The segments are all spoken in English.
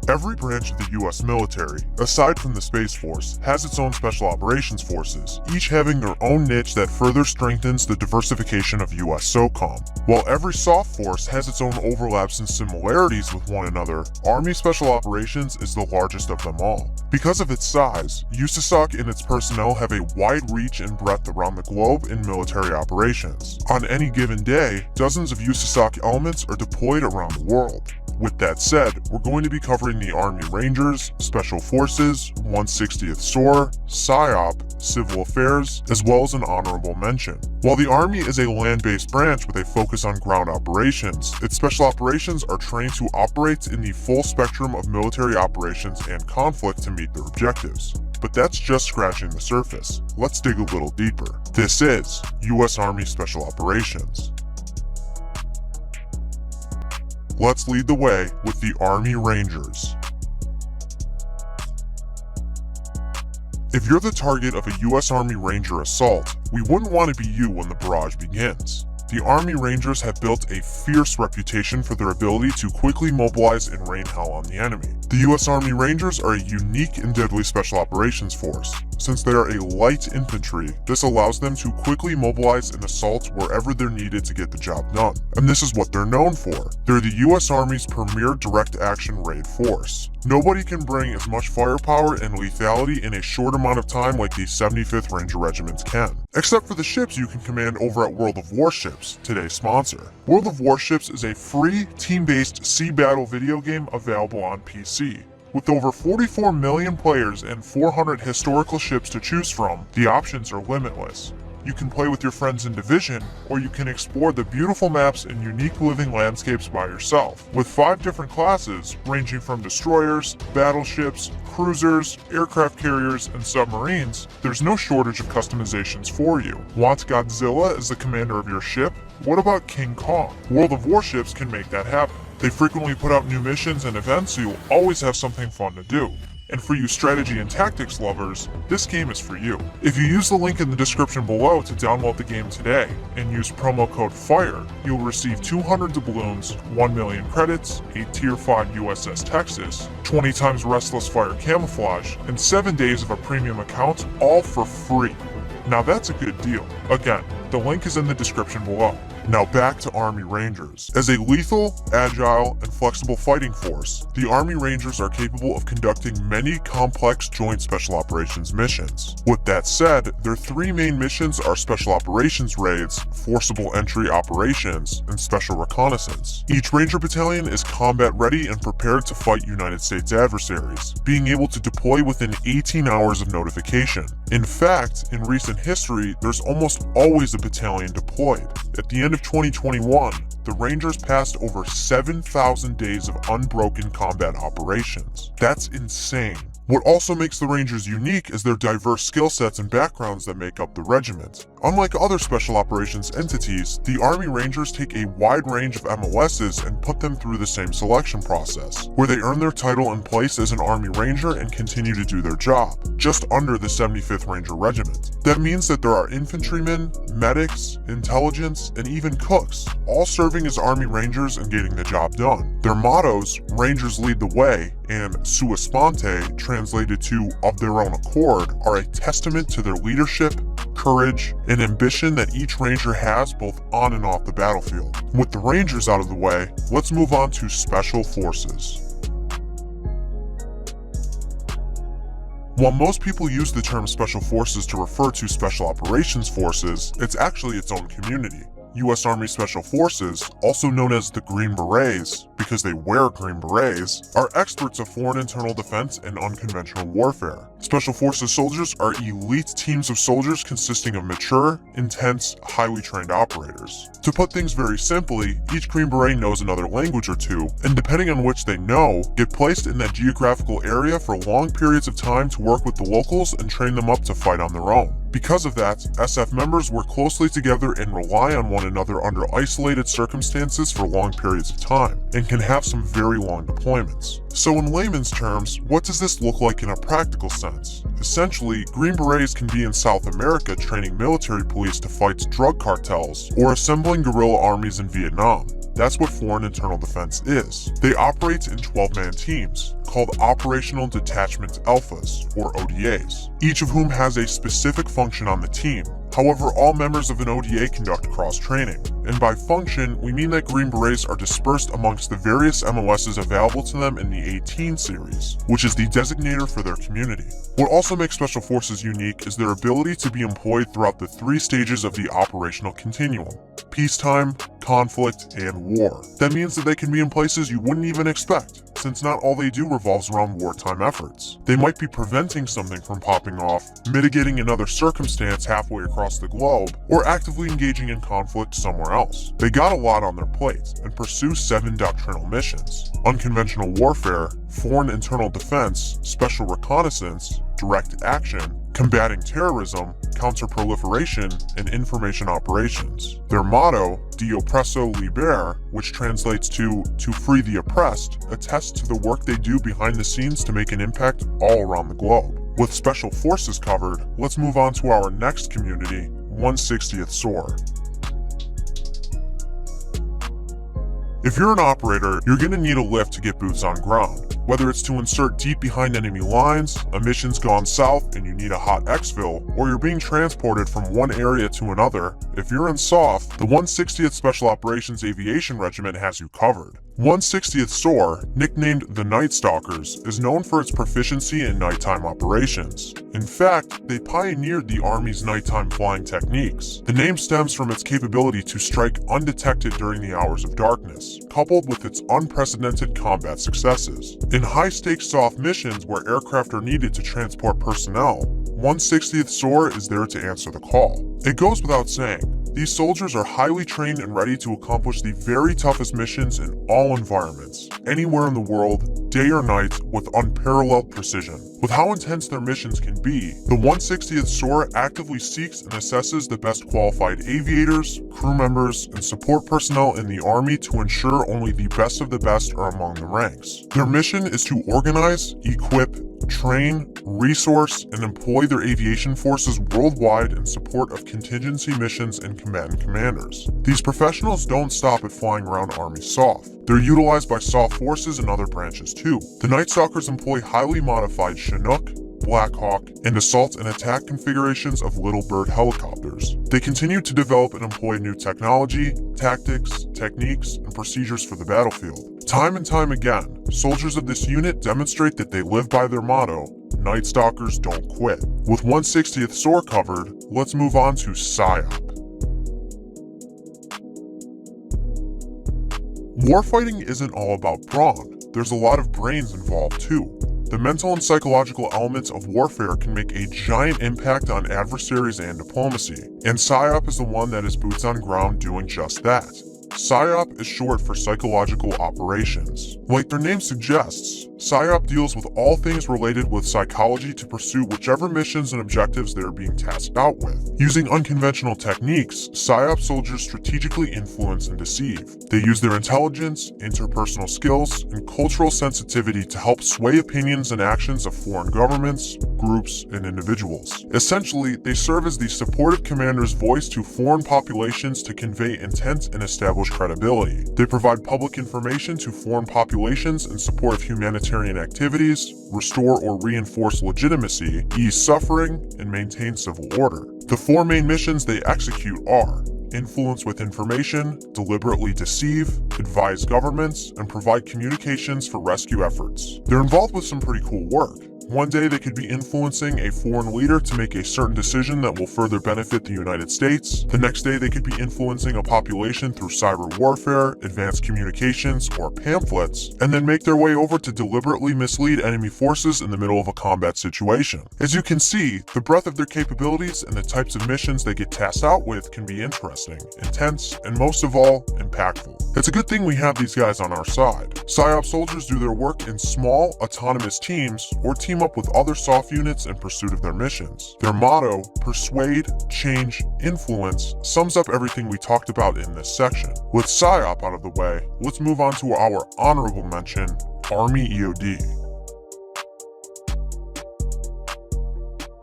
Every branch of the U.S. military, aside from the Space Force, has its own Special Operations Forces, each having their own niche that further strengthens the diversification of U.S. SOCOM. While every soft force has its own overlaps and similarities with one another, Army Special Operations is the largest of them all. Because of its size, USASOC and its personnel have a wide reach and breadth around the globe in military operations. On any given day, dozens of USASOC elements are deployed around the world. With that said, we're going to be covering the Army Rangers, Special Forces, 160th SOAR, PSYOP, Civil Affairs, as well as an honorable mention. While the Army is a land-based branch with a focus on ground operations, its Special Operations are trained to operate in the full spectrum of military operations and conflict to meet their objectives. But that's just scratching the surface. Let's dig a little deeper. This is U.S. Army Special Operations. Let's lead the way with the Army Rangers. If you're the target of a U.S. Army Ranger assault, we wouldn't want to be you when the barrage begins. The Army Rangers have built a fierce reputation for their ability to quickly mobilize and rain hell on the enemy. The U.S. Army Rangers are a unique and deadly special operations force. Since they are a light infantry, this allows them to quickly mobilize and assault wherever they're needed to get the job done. And this is what they're known for. They're the U.S. Army's premier direct action raid force. Nobody can bring as much firepower and lethality in a short amount of time like the 75th Ranger Regiments can. Except for the ships you can command over at World of Warships, today's sponsor. World of Warships is a free, team-based sea battle video game available on PC. With over 44 million players and 400 historical ships to choose from, the options are limitless. You can play with your friends in Division, or you can explore the beautiful maps and unique living landscapes by yourself. With 5 different classes, ranging from destroyers, battleships, cruisers, aircraft carriers, and submarines, there's no shortage of customizations for you. Want Godzilla as the commander of your ship? What about King Kong? World of Warships can make that happen. They frequently put out new missions and events, so you'll always have something fun to do. And for you strategy and tactics lovers, this game is for you. If you use the link in the description below to download the game today and use promo code FIRE, you'll receive 200 doubloons, 1 million credits, a Tier 5 USS Texas, 20 times Restless Fire Camouflage, and 7 days of a premium account, all for free. Now that's a good deal. Again, the link is in the description below. Now back to Army Rangers. As a lethal, agile, and flexible fighting force, the Army Rangers are capable of conducting many complex joint special operations missions. With that said, their 3 main missions are Special Operations Raids, Forcible Entry Operations, and Special Reconnaissance. Each Ranger Battalion is combat ready and prepared to fight United States adversaries, being able to deploy within 18 hours of notification. In fact, in recent history, there's almost always a battalion deployed. At the end of 2021, the Rangers passed over 7,000 days of unbroken combat operations. That's insane. What also makes the Rangers unique is their diverse skill sets and backgrounds that make up the regiment. Unlike other special operations entities, the Army Rangers take a wide range of MOSs and put them through the same selection process, where they earn their title and place as an Army Ranger and continue to do their job, just under the 75th Ranger Regiment. That means that there are infantrymen, medics, intelligence, and even cooks, all serving as Army Rangers and getting the job done. Their mottos, Rangers Lead the Way, and Sua Sponte, translated to of their own accord, are a testament to their leadership, courage, and ambition that each Ranger has both on and off the battlefield. With the Rangers out of the way, let's move on to Special Forces. While most people use the term Special Forces to refer to Special Operations Forces, it's actually its own community. U.S. Army Special Forces, also known as the Green Berets, because they wear green berets, are experts of foreign internal defense and unconventional warfare. Special Forces soldiers are elite teams of soldiers consisting of mature, intense, highly trained operators. To put things very simply, each Green Beret knows another language or two, and depending on which they know, get placed in that geographical area for long periods of time to work with the locals and train them up to fight on their own. Because of that, SF members work closely together and rely on one another under isolated circumstances for long periods of time, and can have some very long deployments. So in layman's terms, what does this look like in a practical sense? Essentially, Green Berets can be in South America training military police to fight drug cartels, or assembling guerrilla armies in Vietnam. That's what foreign internal defense is. They operate in 12-man teams, called Operational Detachment Alphas, or ODAs, each of whom has a specific function on the team. However, all members of an ODA conduct cross-training, and by function, we mean that Green Berets are dispersed amongst the various MOSs available to them in the 18 series, which is the designator for their community. What also makes Special Forces unique is their ability to be employed throughout the 3 stages of the operational continuum: peacetime, conflict, and war. That means that they can be in places you wouldn't even expect, since not all they do revolves around wartime efforts. They might be preventing something from popping off, mitigating another circumstance halfway across the globe, or actively engaging in conflict somewhere else. They got a lot on their plate and pursue 7 doctrinal missions: unconventional warfare, foreign internal defense, special reconnaissance, direct action, combating terrorism, counter-proliferation, and information operations. Their motto, De Oppresso Libere, which translates to free the oppressed, attests to the work they do behind the scenes to make an impact all around the globe. With Special Forces covered, let's move on to our next community, 160th SOAR. If you're an operator, you're going to need a lift to get boots on ground. Whether it's to insert deep behind enemy lines, a mission's gone south and you need a hot exfil, or you're being transported from one area to another, if you're in SOF, the 160th Special Operations Aviation Regiment has you covered. 160th SOAR, nicknamed the Night Stalkers, is known for its proficiency in nighttime operations. In fact, they pioneered the Army's nighttime flying techniques. The name stems from its capability to strike undetected during the hours of darkness, coupled with its unprecedented combat successes. In high-stakes SOF missions where aircraft are needed to transport personnel, 160th SOAR is there to answer the call. It goes without saying, these soldiers are highly trained and ready to accomplish the very toughest missions in all environments, anywhere in the world, day or night, with unparalleled precision. With how intense their missions can be, the 160th SOAR actively seeks and assesses the best qualified aviators, crew members, and support personnel in the Army to ensure only the best of the best are among the ranks. Their mission is to organize, equip, train, resource, and employ their aviation forces worldwide in support of contingency missions and combatant commanders. These professionals don't stop at flying around Army SOF. They're utilized by SOF forces and other branches too. The Night Stalkers employ highly modified Chinook, Black Hawk, and assault and attack configurations of Little Bird helicopters. They continue to develop and employ new technology, tactics, techniques, and procedures for the battlefield. Time and time again, soldiers of this unit demonstrate that they live by their motto, Night Stalkers don't quit. With 160th SOAR covered, let's move on to PSYOP. Warfighting isn't all about brawn. There's a lot of brains involved too. The mental and psychological elements of warfare can make a giant impact on adversaries and diplomacy, and PSYOP is the one that is boots on ground doing just that. PSYOP is short for Psychological Operations. Like their name suggests, PSYOP deals with all things related with psychology to pursue whichever missions and objectives they are being tasked out with. Using unconventional techniques, PSYOP soldiers strategically influence and deceive. They use their intelligence, interpersonal skills, and cultural sensitivity to help sway opinions and actions of foreign governments, groups, and individuals. Essentially, they serve as the supportive commander's voice to foreign populations to convey intent and establish credibility. They provide public information to foreign populations in support of humanitarian activities, restore or reinforce legitimacy, ease suffering, and maintain civil order. The 4 main missions they execute are influence with information, deliberately deceive, advise governments, and provide communications for rescue efforts. They're involved with some pretty cool work. One day they could be influencing a foreign leader to make a certain decision that will further benefit the United States. The next day they could be influencing a population through cyber warfare, advanced communications, or pamphlets, and then make their way over to deliberately mislead enemy forces in the middle of a combat situation. As you can see, the breadth of their capabilities and the types of missions they get tasked out with can be interesting, intense, and most of all, impactful. It's a good thing we have these guys on our side. PSYOP soldiers do their work in small, autonomous teams or team up with other SOF units in pursuit of their missions. Their motto, persuade, change, influence, sums up everything we talked about in this section. With PSYOP out of the way, let's move on to our honorable mention, Army EOD.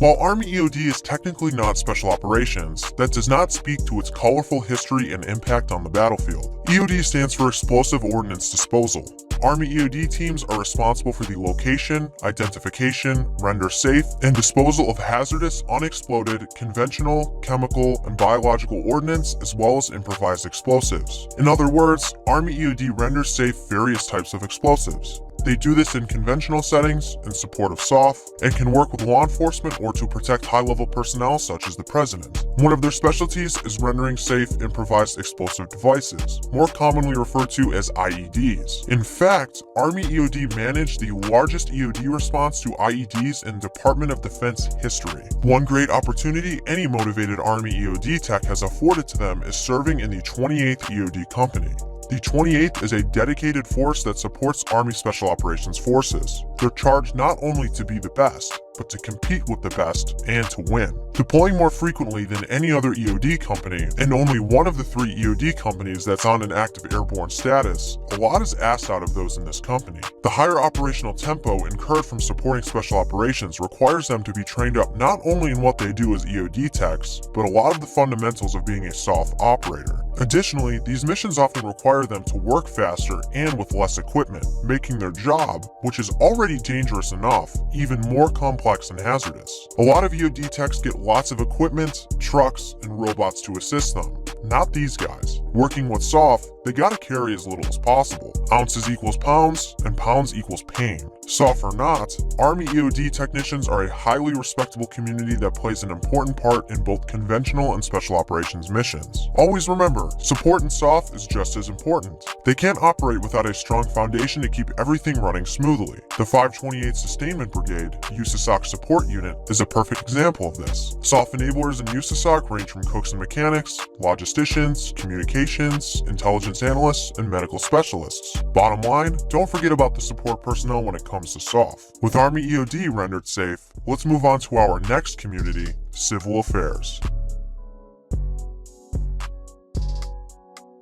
While Army EOD is technically not Special Operations, that does not speak to its colorful history and impact on the battlefield. EOD stands for Explosive Ordnance Disposal. Army EOD teams are responsible for the location, identification, render safe, and disposal of hazardous, unexploded, conventional, chemical, and biological ordnance, as well as improvised explosives. In other words, Army EOD renders safe various types of explosives. They do this in conventional settings, in support of SOF, and can work with law enforcement or to protect high-level personnel such as the President. One of their specialties is rendering safe improvised explosive devices, more commonly referred to as IEDs. In fact, Army EOD managed the largest EOD response to IEDs in Department of Defense history. One great opportunity any motivated Army EOD tech has afforded to them is serving in the 28th EOD Company. The 28th is a dedicated force that supports Army Special Operations Forces. They're charged not only to be the best, but to compete with the best and to win. Deploying more frequently than any other EOD company, and only one of the 3 EOD companies that's on an active airborne status, a lot is asked out of those in this company. The higher operational tempo incurred from supporting special operations requires them to be trained up not only in what they do as EOD techs, but a lot of the fundamentals of being a SOF operator. Additionally, these missions often require them to work faster and with less equipment, making their job, which is already dangerous enough, even more complex and hazardous. A lot of EOD techs get lots of equipment, trucks, and robots to assist them. Not these guys. Working with SOF, they gotta carry as little as possible. Ounces equals pounds, and pounds equals pain. SOF or not, Army EOD technicians are a highly respectable community that plays an important part in both conventional and special operations missions. Always remember, support in SOF is just as important. They can't operate without a strong foundation to keep everything running smoothly. The 528th Sustainment Brigade, USASOC support unit, is a perfect example of this. SOF enablers in USASOC range from cooks and mechanics, logisticians, communications, intelligence analysts, and medical specialists. Bottom line, don't forget about the support personnel when it comes to SOF. With Army EOD rendered safe, let's move on to our next community, civil affairs.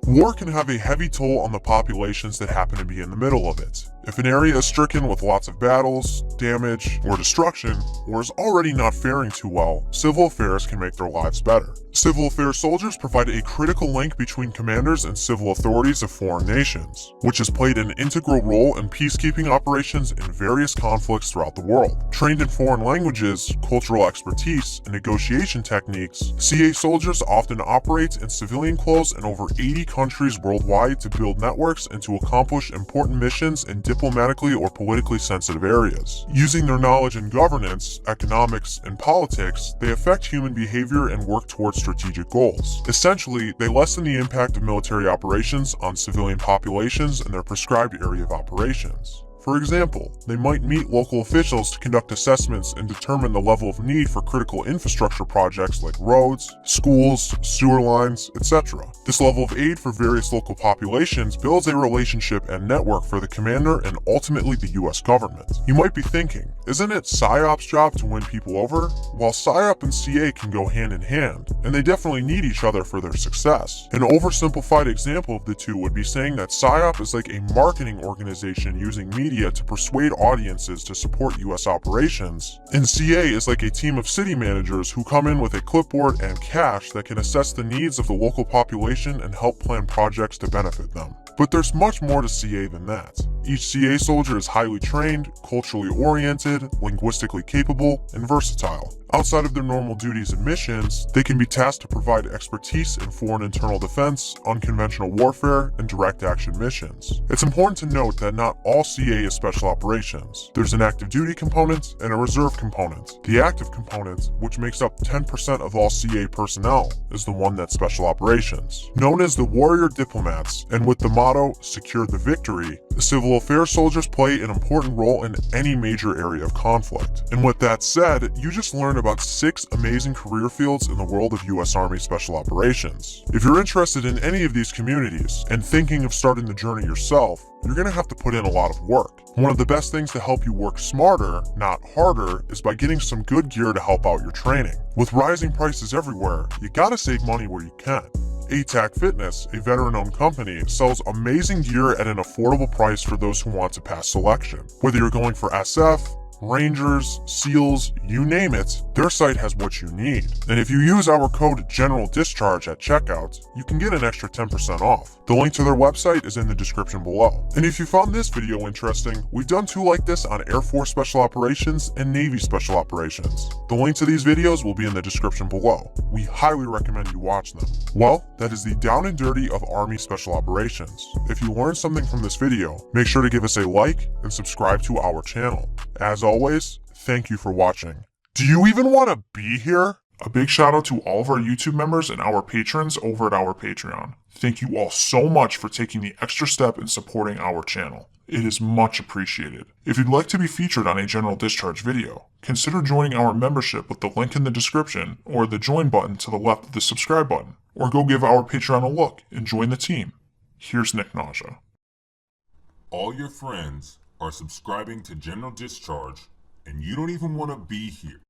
War can have a heavy toll on the populations that happen to be in the middle of it. If an area is stricken with lots of battles, damage, or destruction, or is already not faring too well, civil affairs can make their lives better. Civil affairs soldiers provide a critical link between commanders and civil authorities of foreign nations, which has played an integral role in peacekeeping operations in various conflicts throughout the world. Trained in foreign languages, cultural expertise, and negotiation techniques, CA soldiers often operate in civilian clothes in over 80 countries worldwide to build networks and to accomplish important missions in diplomatically or politically sensitive areas. Using their knowledge in governance, economics, and politics, they affect human behavior and work towards strategic goals. Essentially, they lessen the impact of military operations on civilian populations in their prescribed area of operations. For example, they might meet local officials to conduct assessments and determine the level of need for critical infrastructure projects like roads, schools, sewer lines, etc. This level of aid for various local populations builds a relationship and network for the commander and ultimately the US government. You might be thinking, isn't it PSYOP's job to win people over? While PSYOP and CA can go hand in hand, and they definitely need each other for their success. An oversimplified example of the two would be saying that PSYOP is like a marketing organization using media to persuade audiences to support US operations, and CA is like a team of city managers who come in with a clipboard and cash that can assess the needs of the local population and help plan projects to benefit them. But there's much more to CA than that. Each CA soldier is highly trained, culturally oriented, linguistically capable, and versatile. Outside of their normal duties and missions, they can be tasked to provide expertise in foreign internal defense, unconventional warfare, and direct action missions. It's important to note that not all CA is special operations. There's an active duty component and a reserve component. The active component, which makes up 10% of all CA personnel, is the one that's special operations. Known as the warrior diplomats, and with the motto, "Secure the victory," the civil affairs soldiers play an important role in any major area of conflict. And with that said, you just learned about 6 amazing career fields in the world of US Army Special Operations. If you're interested in any of these communities and thinking of starting the journey yourself, you're gonna have to put in a lot of work. One of the best things to help you work smarter, not harder, is by getting some good gear to help out your training. With rising prices everywhere, you gotta save money where you can. ATAC Fitness, a veteran-owned company, sells amazing gear at an affordable price for those who want to pass selection. Whether you're going for SF, Rangers, SEALs, you name it, their site has what you need. And if you use our code General Discharge at checkout, you can get an extra 10% off. The link to their website is in the description below. And if you found this video interesting, we've done 2 like this on Air Force Special Operations and Navy Special Operations. The link to these videos will be in the description below. We highly recommend you watch them. Well, that is the down and dirty of Army Special Operations. If you learned something from this video, make sure to give us a like and subscribe to our channel. As always, thank you for watching. Do you even want to be here? A big shout out to all of our YouTube members and our patrons over at our Patreon. Thank you all so much for taking the extra step in supporting our channel. It is much appreciated. If you'd like to be featured on a General Discharge video, consider joining our membership with the link in the description or the join button to the left of the subscribe button, or go give our Patreon a look and join the team. Here's Nick Nausea. All your friends are subscribing to General Discharge, and you don't even want to be here.